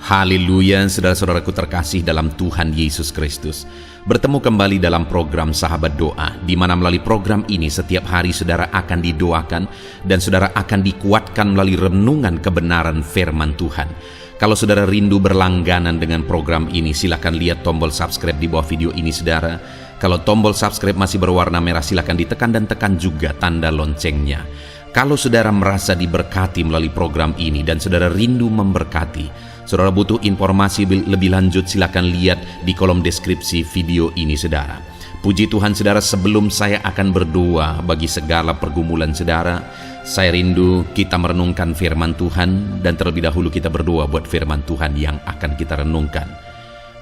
Haleluya, saudara-saudaraku terkasih dalam Tuhan Yesus Kristus. Bertemu kembali dalam program Sahabat Doa, di mana melalui program ini setiap hari saudara akan didoakan dan saudara akan dikuatkan melalui renungan kebenaran firman Tuhan. Kalau saudara rindu berlangganan dengan program ini, silakan lihat tombol subscribe di bawah video ini saudara. Kalau tombol subscribe masih berwarna merah, silakan ditekan dan tekan juga tanda loncengnya. Kalau saudara merasa diberkati melalui program ini dan saudara rindu memberkati, saudara butuh informasi lebih lanjut, silakan lihat di kolom deskripsi video ini saudara. Puji Tuhan saudara, sebelum saya akan berdoa bagi segala pergumulan saudara, saya rindu kita merenungkan firman Tuhan, dan terlebih dahulu kita berdoa buat firman Tuhan yang akan kita renungkan.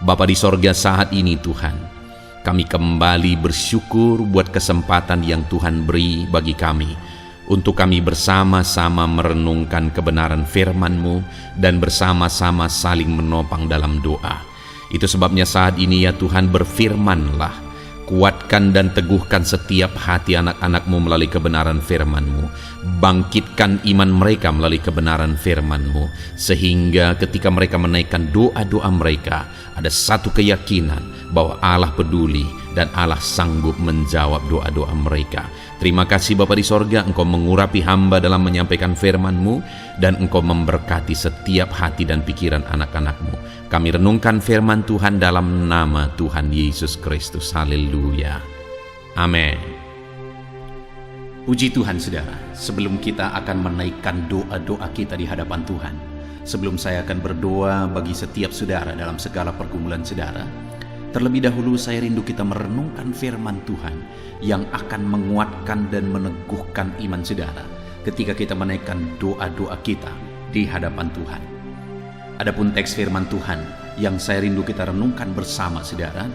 Bapa di sorga, saat ini Tuhan, kami kembali bersyukur buat kesempatan yang Tuhan beri bagi kami untuk kami bersama-sama merenungkan kebenaran firman-Mu dan bersama-sama saling menopang dalam doa. Itu sebabnya saat ini ya Tuhan, berfirman-Lah, kuatkan dan teguhkan setiap hati anak-anak-Mu melalui kebenaran firman-Mu. Bangkitkan iman mereka melalui kebenaran firman-Mu, sehingga ketika mereka menaikkan doa-doa mereka, ada satu keyakinan bahwa Allah peduli dan Allah sanggup menjawab doa-doa mereka. Terima kasih Bapa di sorga, Engkau mengurapi hamba dalam menyampaikan firman-Mu, dan Engkau memberkati setiap hati dan pikiran anak-anak-Mu. Kami renungkan firman Tuhan dalam nama Tuhan Yesus Kristus. Haleluya. Amin. Puji Tuhan saudara, sebelum kita akan menaikkan doa-doa kita di hadapan Tuhan, sebelum saya akan berdoa bagi setiap saudara dalam segala pergumulan saudara, terlebih dahulu saya rindu kita merenungkan firman Tuhan yang akan menguatkan dan meneguhkan iman saudara ketika kita menaikkan doa-doa kita di hadapan Tuhan. Adapun teks firman Tuhan yang saya rindu kita renungkan bersama saudara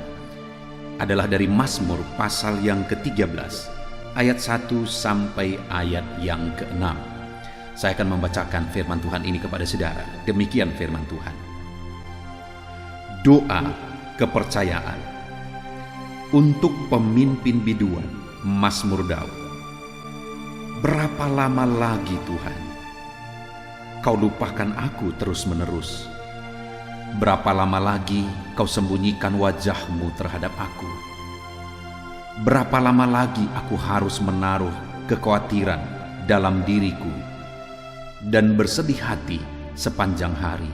adalah dari Mazmur pasal yang ke-13 ayat 1 sampai ayat yang ke-6. Saya akan membacakan firman Tuhan ini kepada saudara. Demikian firman Tuhan. Doa kepercayaan untuk pemimpin biduan, Mazmur Daud. Berapa lama lagi Tuhan Kau lupakan aku terus-menerus? Berapa lama lagi Kau sembunyikan wajah-Mu terhadap aku? Berapa lama lagi aku harus menaruh kekhawatiran dalam diriku dan bersedih hati sepanjang hari?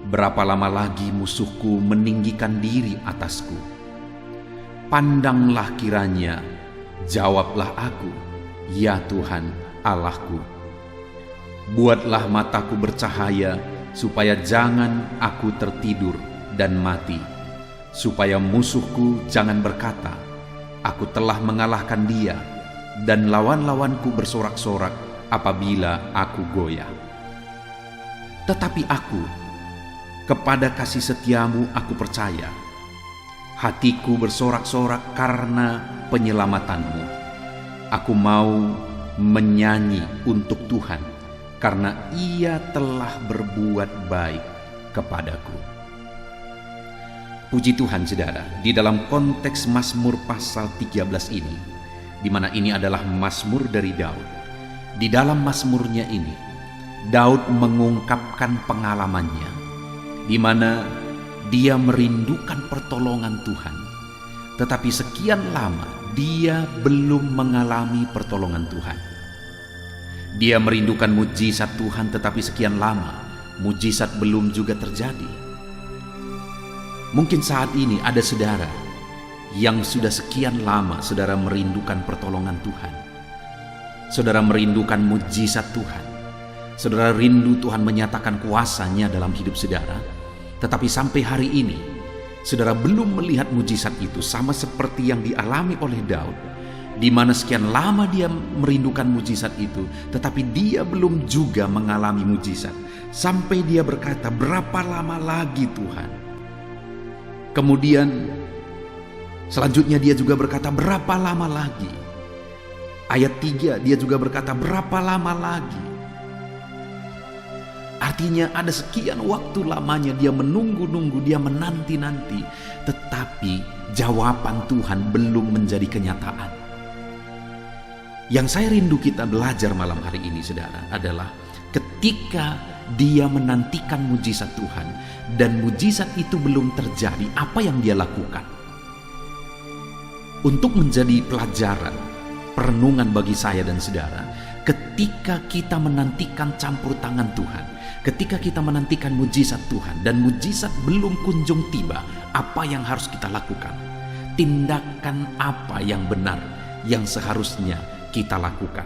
Berapa lama lagi musuhku meninggikan diri atasku? Pandanglah kiranya, jawablah aku, ya Tuhan Allahku. Buatlah mataku bercahaya, supaya jangan aku tertidur dan mati, supaya musuhku jangan berkata, aku telah mengalahkan dia, dan lawan-lawanku bersorak-sorak apabila aku goyah. Tetapi aku, kepada kasih setiamu aku percaya. Hatiku bersorak-sorak karena penyelamatanmu. Aku mau menyanyi untuk Tuhan, karena Ia telah berbuat baik kepadaku. Puji Tuhan saudara, di dalam konteks Mazmur pasal 13 ini, di mana ini adalah Mazmur dari Daud. Di dalam Mazmurnya ini, Daud mengungkapkan pengalamannya, di mana dia merindukan pertolongan Tuhan, tetapi sekian lama dia belum mengalami pertolongan Tuhan. Dia merindukan mujizat Tuhan, tetapi sekian lama mujizat belum juga terjadi. Mungkin saat ini ada saudara yang sudah sekian lama saudara merindukan pertolongan Tuhan. Saudara merindukan mujizat Tuhan. Saudara rindu Tuhan menyatakan kuasa-Nya dalam hidup saudara, tetapi sampai hari ini saudara belum melihat mujizat itu, sama seperti yang dialami oleh Daud, di mana sekian lama dia merindukan mujizat itu, tetapi dia belum juga mengalami mujizat, sampai dia berkata, berapa lama lagi Tuhan? Kemudian selanjutnya dia juga berkata, berapa lama lagi? Ayat 3 dia juga berkata, berapa lama lagi? Artinya ada sekian waktu lamanya dia menunggu-nunggu, dia menanti-nanti, tetapi jawaban Tuhan belum menjadi kenyataan. Yang saya rindu kita belajar malam hari ini saudara adalah ketika dia menantikan mujizat Tuhan dan mujizat itu belum terjadi, apa yang dia lakukan? Untuk menjadi pelajaran, perenungan bagi saya dan saudara, ketika kita menantikan campur tangan Tuhan, ketika kita menantikan mujizat Tuhan dan mujizat belum kunjung tiba, apa yang harus kita lakukan? Tindakan apa yang benar yang seharusnya kita lakukan?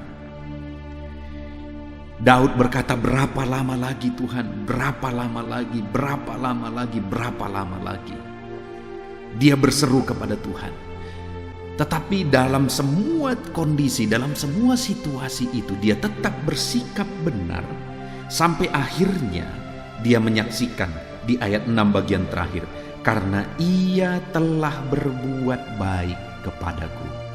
Daud berkata, berapa lama lagi Tuhan? Berapa lama lagi? Berapa lama lagi? Berapa lama lagi? Dia berseru kepada Tuhan. Tetapi dalam semua kondisi, dalam semua situasi itu, dia tetap bersikap benar. Sampai akhirnya dia menyaksikan di ayat 6 bagian terakhir, karena ia telah berbuat baik kepadaku.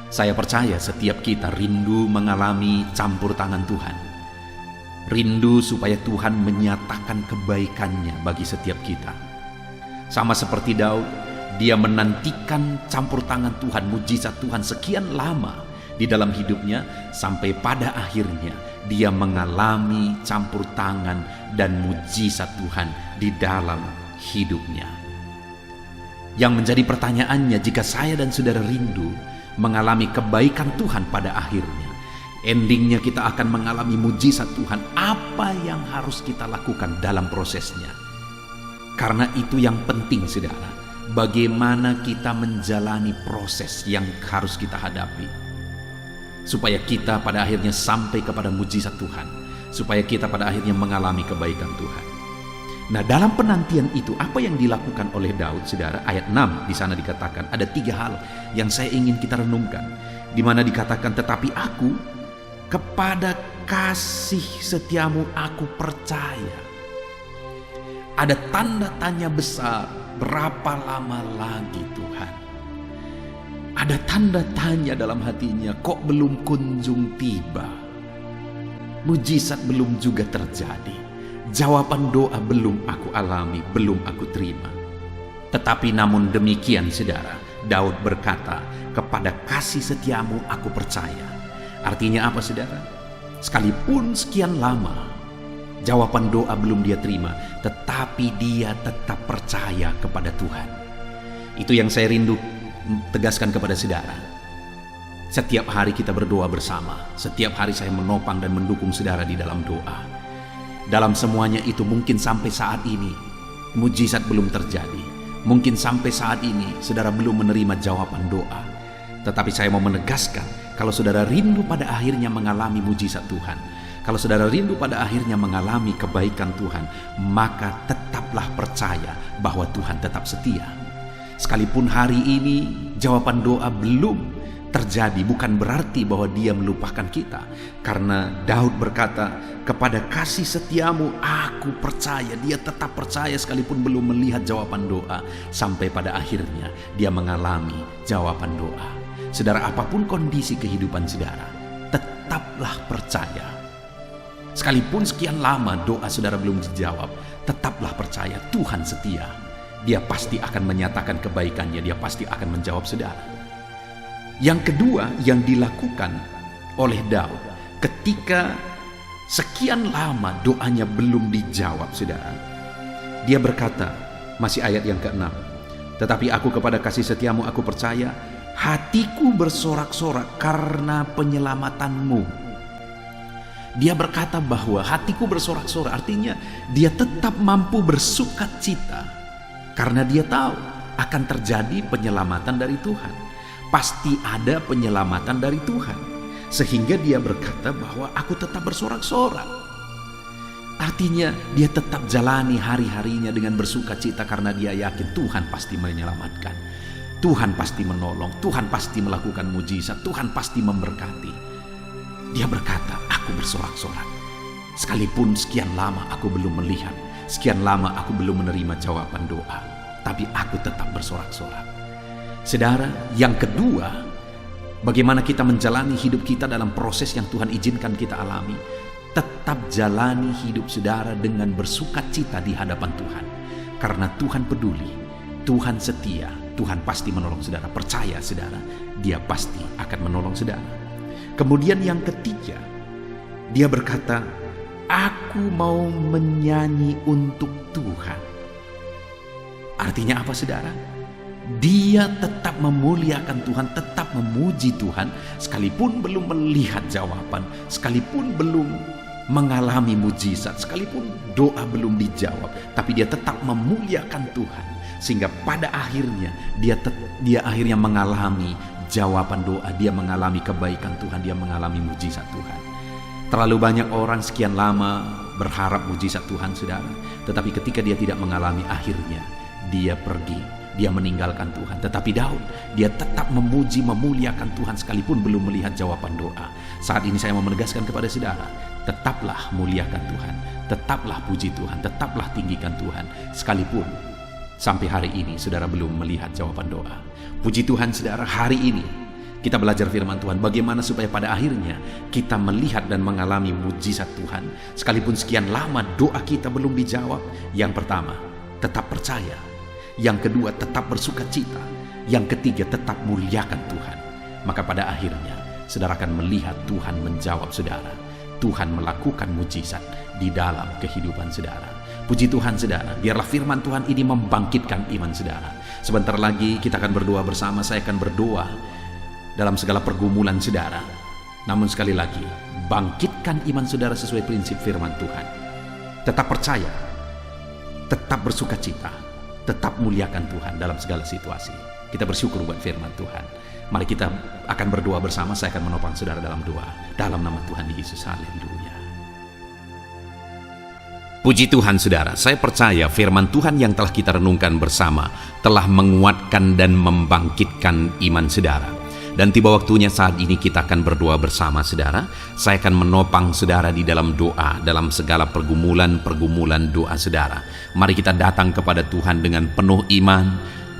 Saya percaya setiap kita rindu mengalami campur tangan Tuhan. Rindu supaya Tuhan menyatakan kebaikannya bagi setiap kita. Sama seperti Daud, dia menantikan campur tangan Tuhan, mujizat Tuhan sekian lama di dalam hidupnya, sampai pada akhirnya dia mengalami campur tangan dan mujizat Tuhan di dalam hidupnya. Yang menjadi pertanyaannya, jika saya dan saudara rindu mengalami kebaikan Tuhan pada akhirnya, endingnya kita akan mengalami mujizat Tuhan, apa yang harus kita lakukan dalam prosesnya? Karena itu yang penting saudara, bagaimana kita menjalani proses yang harus kita hadapi, supaya kita pada akhirnya sampai kepada mujizat Tuhan, supaya kita pada akhirnya mengalami kebaikan Tuhan. Nah, dalam penantian itu apa yang dilakukan oleh Daud, saudara? Ayat 6 di sana dikatakan ada 3 hal yang saya ingin kita renungkan, di mana dikatakan, tetapi aku kepada kasih setiamu aku percaya. Ada tanda tanya besar, berapa lama lagi Tuhan? Ada tanda tanya dalam hatinya, kok belum kunjung tiba? Mujizat belum juga terjadi. Jawaban doa belum aku alami, belum aku terima. Tetapi namun demikian saudara, Daud berkata, kepada kasih setiamu aku percaya. Artinya apa saudara? Sekalipun sekian lama jawaban doa belum dia terima, tetapi dia tetap percaya kepada Tuhan. Itu yang saya rindu tegaskan kepada saudara. Setiap hari kita berdoa bersama, setiap hari saya menopang dan mendukung saudara di dalam doa. Dalam semuanya itu mungkin sampai saat ini mujizat belum terjadi. Mungkin sampai saat ini saudara belum menerima jawaban doa. Tetapi saya mau menegaskan, kalau saudara rindu pada akhirnya mengalami mujizat Tuhan, kalau saudara rindu pada akhirnya mengalami kebaikan Tuhan, maka tetaplah percaya bahwa Tuhan tetap setia. Sekalipun hari ini jawaban doa belum terjadi, bukan berarti bahwa dia melupakan kita. Karena Daud berkata, kepada kasih setiamu aku percaya. Dia tetap percaya sekalipun belum melihat jawaban doa, sampai pada akhirnya dia mengalami jawaban doa. Saudara, apapun kondisi kehidupan saudara, tetaplah percaya. Sekalipun sekian lama doa saudara belum dijawab, tetaplah percaya Tuhan setia. Dia pasti akan menyatakan kebaikannya, dia pasti akan menjawab saudara. Yang kedua yang dilakukan oleh Daud ketika sekian lama doanya belum dijawab saudara, dia berkata, masih ayat yang ke-6, tetapi aku kepada kasih setiamu aku percaya, hatiku bersorak-sorak karena penyelamatanmu. Dia berkata bahwa hatiku bersorak-sorak, artinya dia tetap mampu bersukacita karena dia tahu akan terjadi penyelamatan dari Tuhan. Pasti ada penyelamatan dari Tuhan, sehingga dia berkata bahwa aku tetap bersorak-sorak. Artinya dia tetap jalani hari-harinya dengan bersukacita karena dia yakin Tuhan pasti menyelamatkan, Tuhan pasti menolong, Tuhan pasti melakukan mujizat, Tuhan pasti memberkati. Dia berkata, aku bersorak-sorak. Sekalipun sekian lama aku belum melihat, sekian lama aku belum menerima jawaban doa, tapi aku tetap bersorak-sorak. Saudara, yang kedua, bagaimana kita menjalani hidup kita dalam proses yang Tuhan izinkan kita alami. Tetap jalani hidup saudara dengan bersukacita di hadapan Tuhan. Karena Tuhan peduli, Tuhan setia, Tuhan pasti menolong saudara. Percaya saudara, dia pasti akan menolong saudara. Kemudian yang ketiga, dia berkata, aku mau menyanyi untuk Tuhan. Artinya apa, saudara? Dia tetap memuliakan Tuhan, tetap memuji Tuhan, sekalipun belum melihat jawaban, sekalipun belum mengalami mujizat, sekalipun doa belum dijawab, tapi dia tetap memuliakan Tuhan. Sehingga pada akhirnya dia akhirnya mengalami jawaban doa, dia mengalami kebaikan Tuhan, dia mengalami mujizat Tuhan. Terlalu banyak orang sekian lama berharap mujizat Tuhan, saudara, tetapi ketika dia tidak mengalami, akhirnya dia pergi, dia meninggalkan Tuhan. Tetapi Daud, dia tetap memuji, memuliakan Tuhan sekalipun belum melihat jawaban doa. Saat ini saya mau menegaskan kepada saudara, tetaplah muliakan Tuhan, tetaplah puji Tuhan, tetaplah tinggikan Tuhan, sekalipun sampai hari ini saudara belum melihat jawaban doa. Puji Tuhan, saudara, hari ini kita belajar firman Tuhan, bagaimana supaya pada akhirnya kita melihat dan mengalami mujizat Tuhan sekalipun sekian lama doa kita belum dijawab. Yang pertama, tetap percaya. Yang kedua, tetap bersukacita. Yang ketiga, tetap muliakan Tuhan. Maka pada akhirnya saudara akan melihat Tuhan menjawab saudara. Tuhan melakukan mujizat di dalam kehidupan saudara. Puji Tuhan, saudara, biarlah firman Tuhan ini membangkitkan iman saudara. Sebentar lagi kita akan berdoa bersama. Saya akan berdoa dalam segala pergumulan saudara. Namun sekali lagi, bangkitkan iman saudara sesuai prinsip firman Tuhan. Tetap percaya, tetap bersukacita, tetap muliakan Tuhan dalam segala situasi. Kita bersyukur buat firman Tuhan. Mari kita akan berdoa bersama. Saya akan menopang saudara dalam doa. Dalam nama Tuhan Yesus, haleluya. Puji Tuhan, saudara, saya percaya firman Tuhan yang telah kita renungkan bersama telah menguatkan dan membangkitkan iman saudara. Dan tiba waktunya saat ini kita akan berdoa bersama, saudara. Saya akan menopang saudara di dalam doa, dalam segala pergumulan doa saudara. Mari kita datang kepada Tuhan dengan penuh iman,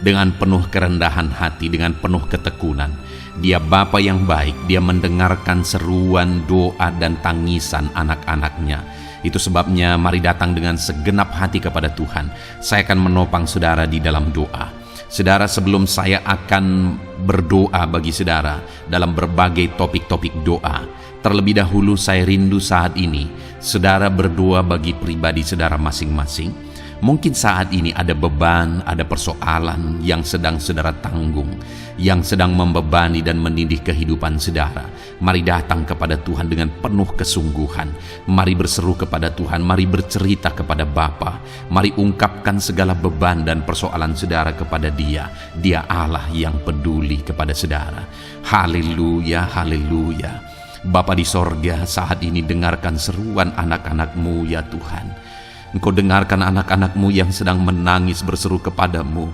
dengan penuh kerendahan hati, dengan penuh ketekunan. Dia Bapa yang baik, dia mendengarkan seruan doa dan tangisan anak-anaknya. Itu sebabnya mari datang dengan segenap hati kepada Tuhan. Saya akan menopang saudara di dalam doa. Saudara, sebelum saya akan berdoa bagi saudara dalam berbagai topik-topik doa, terlebih dahulu saya rindu saat ini saudara berdoa bagi pribadi saudara masing-masing. Mungkin saat ini ada beban, ada persoalan yang sedang saudara tanggung, yang sedang membebani dan menindih kehidupan saudara. Mari datang kepada Tuhan dengan penuh kesungguhan. Mari berseru kepada Tuhan, mari bercerita kepada Bapa. Mari ungkapkan segala beban dan persoalan saudara kepada Dia. Dia Allah yang peduli kepada saudara. Haleluya, haleluya. Bapa di sorga, saat ini dengarkan seruan anak-anak-Mu ya Tuhan. Engkau dengarkan anak-anak-Mu yang sedang menangis berseru kepadamu.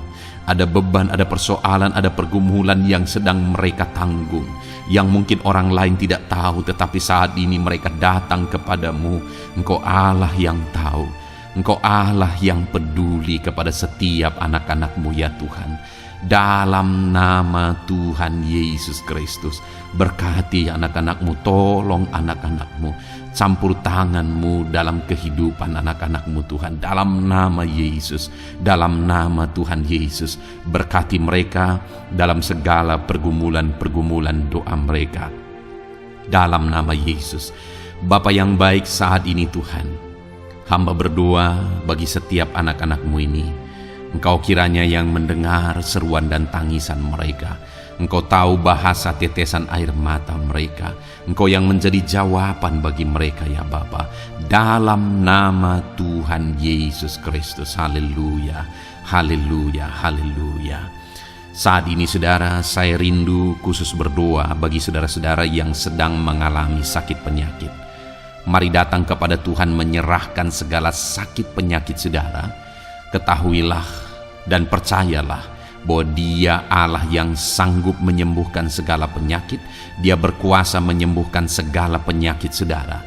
Ada beban, ada persoalan, ada pergumulan yang sedang mereka tanggung, yang mungkin orang lain tidak tahu, tetapi saat ini mereka datang kepadamu. Engkau Allah yang tahu, Engkau Allah yang peduli kepada setiap anak-anak-Mu ya Tuhan. Dalam nama Tuhan Yesus Kristus, berkati anak-anak-Mu, tolong anak-anak-Mu, campur tangan-Mu dalam kehidupan anak-anak-Mu Tuhan. Dalam nama Yesus, dalam nama Tuhan Yesus, berkati mereka dalam segala pergumulan-pergumulan doa mereka. Dalam nama Yesus, Bapa yang baik, saat ini Tuhan, hamba berdoa bagi setiap anak-anak-Mu ini. Engkau kiranya yang mendengar seruan dan tangisan mereka. Engkau tahu bahasa tetesan air mata mereka. Engkau yang menjadi jawaban bagi mereka ya Bapa. Dalam nama Tuhan Yesus Kristus. Haleluya, haleluya, haleluya. Saat ini saudara, saya rindu khusus berdoa bagi saudara-saudara yang sedang mengalami sakit penyakit. Mari datang kepada Tuhan menyerahkan segala sakit penyakit saudara. Ketahuilah dan percayalah bahwa Dia Allah yang sanggup menyembuhkan segala penyakit. Dia berkuasa menyembuhkan segala penyakit saudara.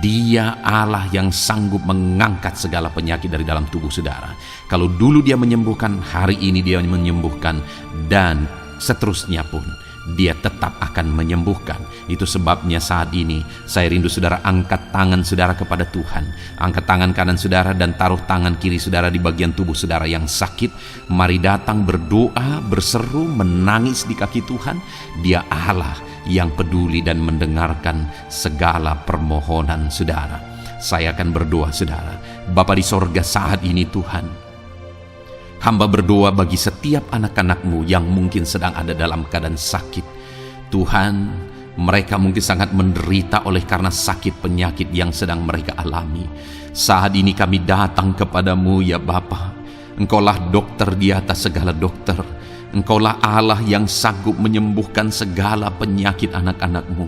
Dia Allah yang sanggup mengangkat segala penyakit dari dalam tubuh saudara. Kalau dulu Dia menyembuhkan, hari ini Dia menyembuhkan, dan seterusnya pun Dia tetap akan menyembuhkan. Itu sebabnya saat ini saya rindu saudara angkat tangan saudara kepada Tuhan. Angkat tangan kanan saudara dan taruh tangan kiri saudara di bagian tubuh saudara yang sakit. Mari datang berdoa, berseru, menangis di kaki Tuhan. Dia Allah yang peduli dan mendengarkan segala permohonan saudara. Saya akan berdoa, saudara. Bapa di sorga, saat ini Tuhan, hamba berdoa bagi setiap anak-anak-Mu yang mungkin sedang ada dalam keadaan sakit. Tuhan, mereka mungkin sangat menderita oleh karena sakit penyakit yang sedang mereka alami. Saat ini kami datang kepadamu ya Bapa. Engkaulah dokter di atas segala dokter. Engkaulah Allah yang sanggup menyembuhkan segala penyakit anak-anak-Mu.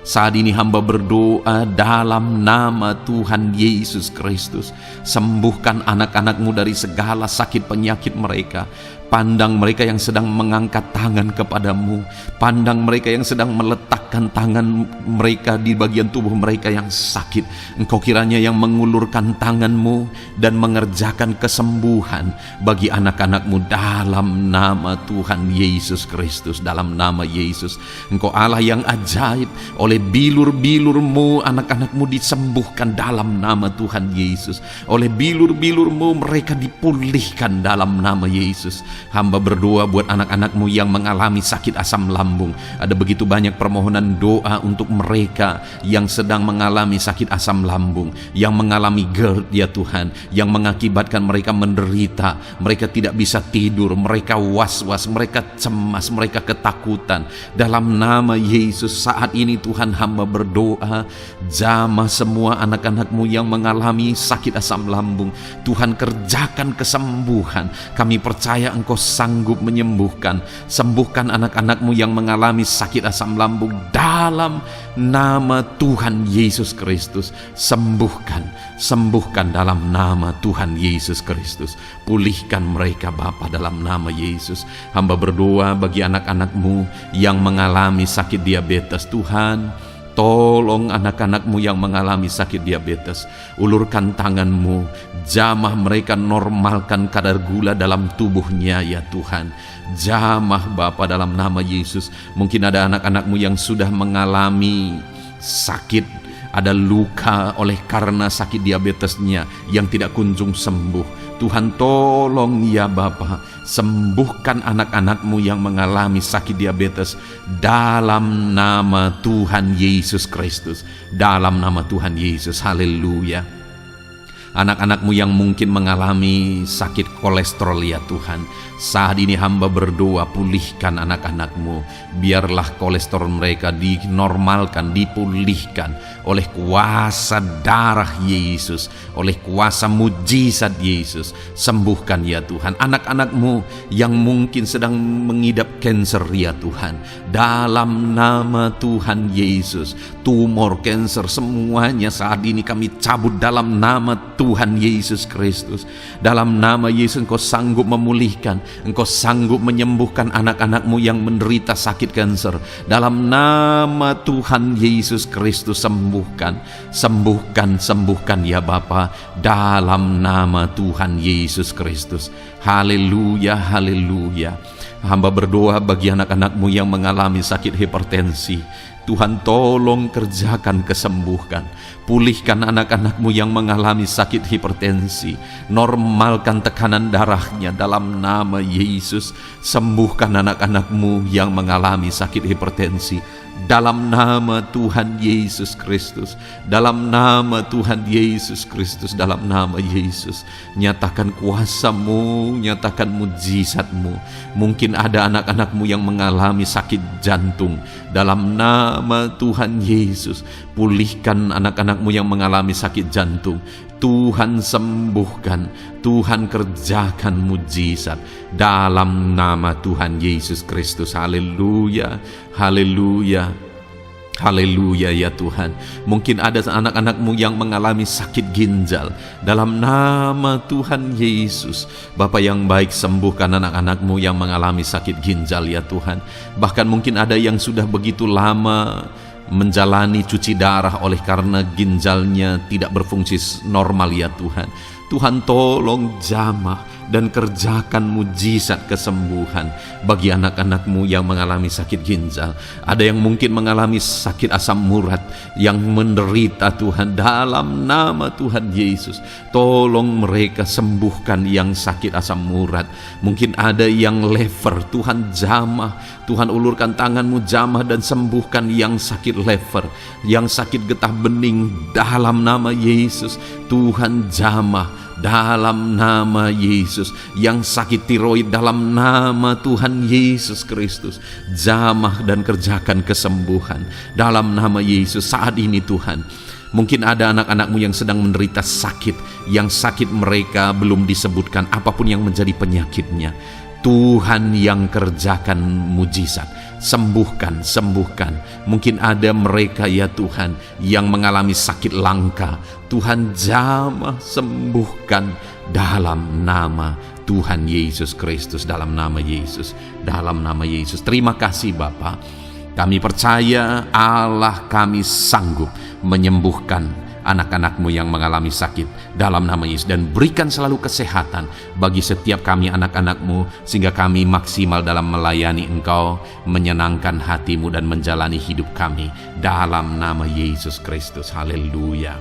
Saat ini hamba berdoa dalam nama Tuhan Yesus Kristus. Sembuhkan anak-anak-Mu dari segala sakit penyakit mereka. Pandang mereka yang sedang mengangkat tangan kepadamu. Pandang mereka yang sedang meletakkan tangan mereka di bagian tubuh mereka yang sakit. Engkau kiranya yang mengulurkan tangan-Mu dan mengerjakan kesembuhan bagi anak-anak-Mu dalam nama Tuhan Yesus Kristus. Dalam nama Yesus, Engkau Allah yang ajaib. Oleh bilur-bilur-Mu anak-anak-Mu disembuhkan dalam nama Tuhan Yesus. Oleh bilur-bilur-Mu mereka dipulihkan dalam nama Yesus. Hamba berdoa buat anak-anak-Mu yang mengalami sakit asam lambung. Ada begitu banyak permohonan doa untuk mereka yang sedang mengalami sakit asam lambung, yang mengalami GERD ya Tuhan, yang mengakibatkan mereka menderita, mereka tidak bisa tidur, mereka was-was, mereka cemas, mereka ketakutan. Dalam nama Yesus saat ini Tuhan, hamba berdoa, jamah semua anak-anak-Mu yang mengalami sakit asam lambung. Tuhan, kerjakan kesembuhan. Kami percaya Engkau sanggup menyembuhkan. Sembuhkan anak-anak-Mu yang mengalami sakit asam lambung dalam nama Tuhan Yesus Kristus. Sembuhkan dalam nama Tuhan Yesus Kristus. Pulihkan mereka Bapa dalam nama Yesus. Hamba berdoa bagi anak-anak-Mu yang mengalami sakit diabetes. Tuhan, tolong anak-anak-Mu yang mengalami sakit diabetes. Ulurkan tangan-Mu, jamah mereka, normalkan kadar gula dalam tubuhnya ya Tuhan. Jamah Bapa dalam nama Yesus. Mungkin ada anak-anak-Mu yang sudah mengalami sakit, ada luka oleh karena sakit diabetesnya yang tidak kunjung sembuh. Tuhan, tolong ya Bapa, sembuhkan anak-anak-Mu yang mengalami sakit diabetes dalam nama Tuhan Yesus Kristus. Dalam nama Tuhan Yesus, haleluya. Anak-anak-Mu yang mungkin mengalami sakit kolesterol ya Tuhan, saat ini hamba berdoa, pulihkan anak-anak-Mu. Biarlah kolesterol mereka dinormalkan, dipulihkan oleh kuasa darah Yesus, oleh kuasa mujizat Yesus. Sembuhkan ya Tuhan anak-anak-Mu yang mungkin sedang mengidap kanker ya Tuhan. Dalam nama Tuhan Yesus, tumor, kanker, semuanya saat ini kami cabut dalam nama Tuhan Yesus Kristus. Dalam nama Yesus Engkau sanggup memulihkan, Engkau sanggup menyembuhkan anak-anak-Mu yang menderita sakit kanker. Dalam nama Tuhan Yesus Kristus, sembuhkan ya Bapa. Dalam nama Tuhan Yesus Kristus. Haleluya, haleluya. Hamba berdoa bagi anak-anak-Mu yang mengalami sakit hipertensi. Tuhan, tolong kerjakan kesembuhan. Pulihkan anak-anak-Mu yang mengalami sakit hipertensi. Normalkan tekanan darahnya dalam nama Yesus. Sembuhkan anak-anak-Mu yang mengalami sakit hipertensi. Dalam nama Tuhan Yesus Kristus. Dalam nama Tuhan Yesus Kristus. Dalam nama Yesus. Nyatakan kuasa-Mu, nyatakan mujizat-Mu. Mungkin ada anak-anak-Mu yang mengalami sakit jantung. Dalam nama Tuhan Yesus, pulihkan anak-anak-Mu yang mengalami sakit jantung. Tuhan sembuhkan, Tuhan kerjakan mujizat dalam nama Tuhan Yesus Kristus. Haleluya, haleluya, haleluya ya Tuhan. Mungkin ada anak-anak-Mu yang mengalami sakit ginjal. Dalam nama Tuhan Yesus, Bapa yang baik, sembuhkan anak-anak-Mu yang mengalami sakit ginjal ya Tuhan. Bahkan mungkin ada yang sudah begitu lama menjalani cuci darah oleh karena ginjalnya tidak berfungsi normal ya Tuhan. Tuhan tolong jamah dan kerjakan mujizat kesembuhan bagi anak-anak-Mu yang mengalami sakit ginjal. Ada yang mungkin mengalami sakit asam urat, yang menderita Tuhan, dalam nama Tuhan Yesus, tolong mereka sembuhkan yang sakit asam urat. Mungkin ada yang lever, Tuhan jamah, Tuhan ulurkan tangan-Mu jamah dan sembuhkan yang sakit lever, yang sakit getah bening, dalam nama Yesus. Tuhan jamah dalam nama Yesus. Yang sakit tiroid, dalam nama Tuhan Yesus Kristus, jamah dan kerjakan kesembuhan dalam nama Yesus. Saat ini Tuhan, mungkin ada anak-anak-Mu yang sedang menderita sakit, yang sakit mereka belum disebutkan apapun yang menjadi penyakitnya. Tuhan yang kerjakan mujizat, sembuhkan. Mungkin ada mereka ya Tuhan yang mengalami sakit langka, Tuhan jamah, sembuhkan dalam nama Tuhan Yesus Kristus, dalam nama Yesus, dalam nama Yesus. Terima kasih Bapa, kami percaya Allah kami sanggup menyembuhkan anak-anak-Mu yang mengalami sakit dalam nama Yesus, dan berikan selalu kesehatan bagi setiap kami anak-anak-Mu, sehingga kami maksimal dalam melayani Engkau, menyenangkan hati-Mu dan menjalani hidup kami dalam nama Yesus Kristus. Haleluya.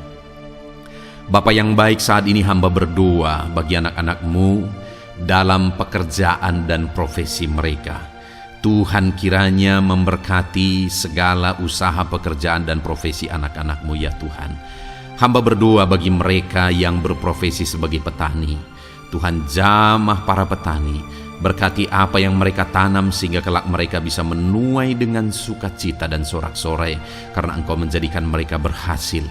Bapa yang baik, saat ini hamba berdoa bagi anak-anak-Mu dalam pekerjaan dan profesi mereka. Tuhan kiranya memberkati segala usaha pekerjaan dan profesi anak-anak-Mu ya Tuhan. Hamba berdoa bagi mereka yang berprofesi sebagai petani. Tuhan jamah para petani, berkati apa yang mereka tanam sehingga kelak mereka bisa menuai dengan sukacita dan sorak-sorai karena Engkau menjadikan mereka berhasil.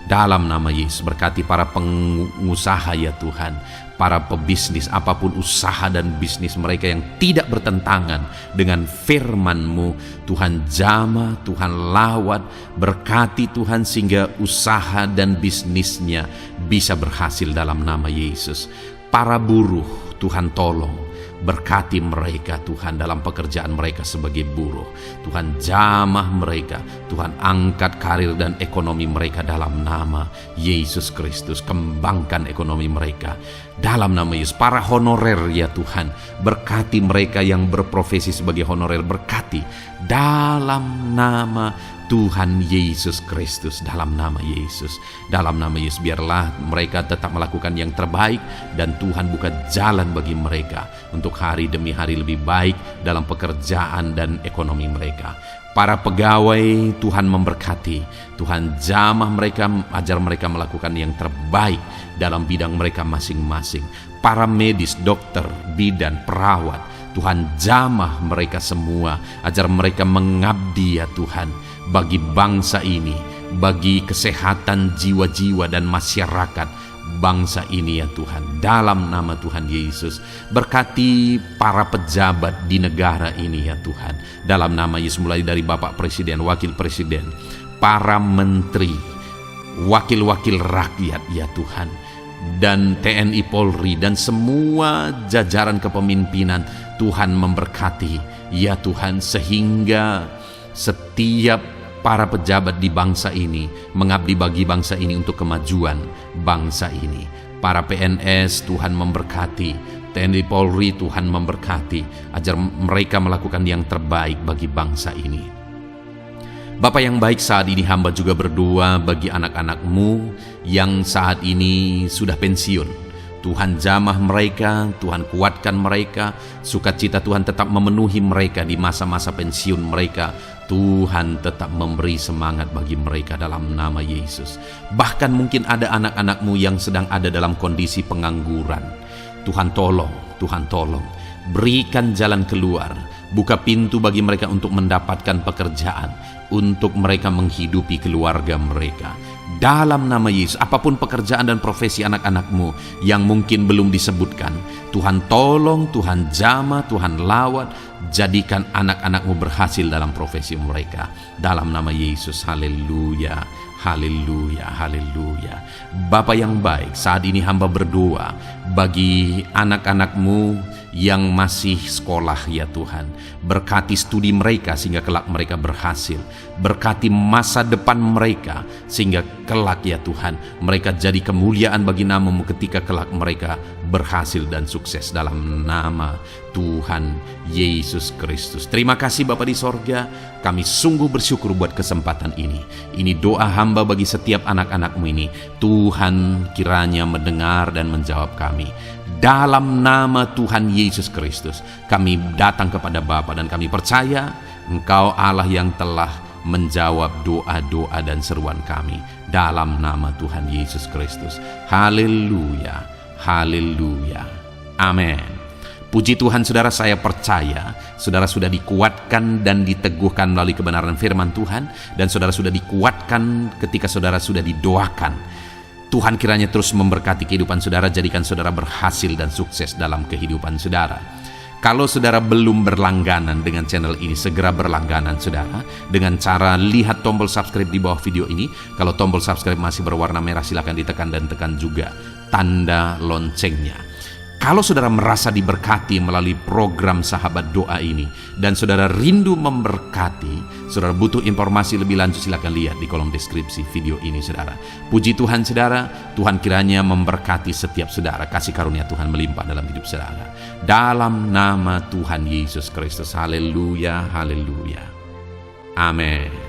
Dalam nama Yesus, berkati para pengusaha ya Tuhan, para pebisnis, apapun usaha dan bisnis mereka yang tidak bertentangan dengan firman-Mu. Tuhan jamah, Tuhan lawat, berkati Tuhan sehingga usaha dan bisnisnya bisa berhasil dalam nama Yesus. Para buruh, Tuhan tolong, berkati mereka Tuhan dalam pekerjaan mereka sebagai buruh. Tuhan jamah mereka, Tuhan angkat karir dan ekonomi mereka dalam nama Yesus Kristus. Kembangkan ekonomi mereka dalam nama Yesus. Para honorer ya Tuhan, berkati mereka yang berprofesi sebagai honorer, berkati dalam nama Tuhan Yesus Kristus, dalam nama Yesus. Dalam nama Yesus, biarlah mereka tetap melakukan yang terbaik dan Tuhan buka jalan bagi mereka untuk hari demi hari lebih baik dalam pekerjaan dan ekonomi mereka. Para pegawai, Tuhan memberkati, Tuhan jamah mereka, ajar mereka melakukan yang terbaik dalam bidang mereka masing-masing. Para medis, dokter, bidan, perawat, Tuhan jamah mereka semua, ajar mereka mengabdi ya Tuhan bagi bangsa ini, bagi kesehatan jiwa-jiwa dan masyarakat bangsa ini ya Tuhan. Dalam nama Tuhan Yesus, berkati para pejabat di negara ini ya Tuhan. Dalam nama Yesus, mulai dari Bapak Presiden, Wakil Presiden, para menteri, wakil-wakil rakyat ya Tuhan, dan TNI Polri dan semua jajaran kepemimpinan, Tuhan memberkati ya Tuhan, sehingga setiap para pejabat di bangsa ini mengabdi bagi bangsa ini untuk kemajuan bangsa ini. Para PNS, Tuhan memberkati, TNI Polri, Tuhan memberkati, ajar mereka melakukan yang terbaik bagi bangsa ini. Bapa yang baik, saat ini hamba juga berdoa bagi anak-anak-Mu yang saat ini sudah pensiun. Tuhan jamah mereka, Tuhan kuatkan mereka, sukacita Tuhan tetap memenuhi mereka di masa-masa pensiun mereka. Tuhan tetap memberi semangat bagi mereka dalam nama Yesus. Bahkan mungkin ada anak-anak-Mu yang sedang ada dalam kondisi pengangguran. Tuhan tolong, Tuhan tolong, berikan jalan keluar, buka pintu bagi mereka untuk mendapatkan pekerjaan, untuk mereka menghidupi keluarga mereka. Dalam nama Yesus, apapun pekerjaan dan profesi anak-anak-Mu yang mungkin belum disebutkan, Tuhan tolong, Tuhan jamah, Tuhan lawat, jadikan anak-anak-Mu berhasil dalam profesi mereka. Dalam nama Yesus, haleluya, haleluya, haleluya. Bapa yang baik, saat ini hamba berdoa bagi anak-anak-Mu yang masih sekolah ya Tuhan. Berkati studi mereka sehingga kelak mereka berhasil. Berkati masa depan mereka sehingga kelak ya Tuhan mereka jadi kemuliaan bagi nama-Mu ketika kelak mereka berhasil dan sukses dalam nama Tuhan Yesus Kristus. Terima kasih Bapa di sorga, kami sungguh bersyukur buat kesempatan ini. Ini doa hamba bagi setiap anak-anak-Mu ini. Tuhan kiranya mendengar dan menjawab kami. Dalam nama Tuhan Yesus Kristus, kami datang kepada Bapa dan kami percaya Engkau Allah yang telah menjawab doa-doa dan seruan kami. Dalam nama Tuhan Yesus Kristus. Haleluya, haleluya, amin. Puji Tuhan saudara, saya percaya saudara sudah dikuatkan dan diteguhkan melalui kebenaran firman Tuhan, dan saudara sudah dikuatkan ketika saudara sudah didoakan. Tuhan kiranya terus memberkati kehidupan saudara, jadikan saudara berhasil dan sukses dalam kehidupan saudara. Kalau saudara belum berlangganan dengan channel ini, segera berlangganan saudara dengan cara lihat tombol subscribe di bawah video ini. Kalau tombol subscribe masih berwarna merah, silakan ditekan dan tekan juga tanda loncengnya. Kalau saudara merasa diberkati melalui program Sahabat Doa ini dan saudara rindu memberkati, saudara butuh informasi lebih lanjut, silakan lihat di kolom deskripsi video ini saudara. Puji Tuhan saudara, Tuhan kiranya memberkati setiap saudara, kasih karunia Tuhan melimpah dalam hidup saudara. Dalam nama Tuhan Yesus Kristus, haleluya, haleluya, amin.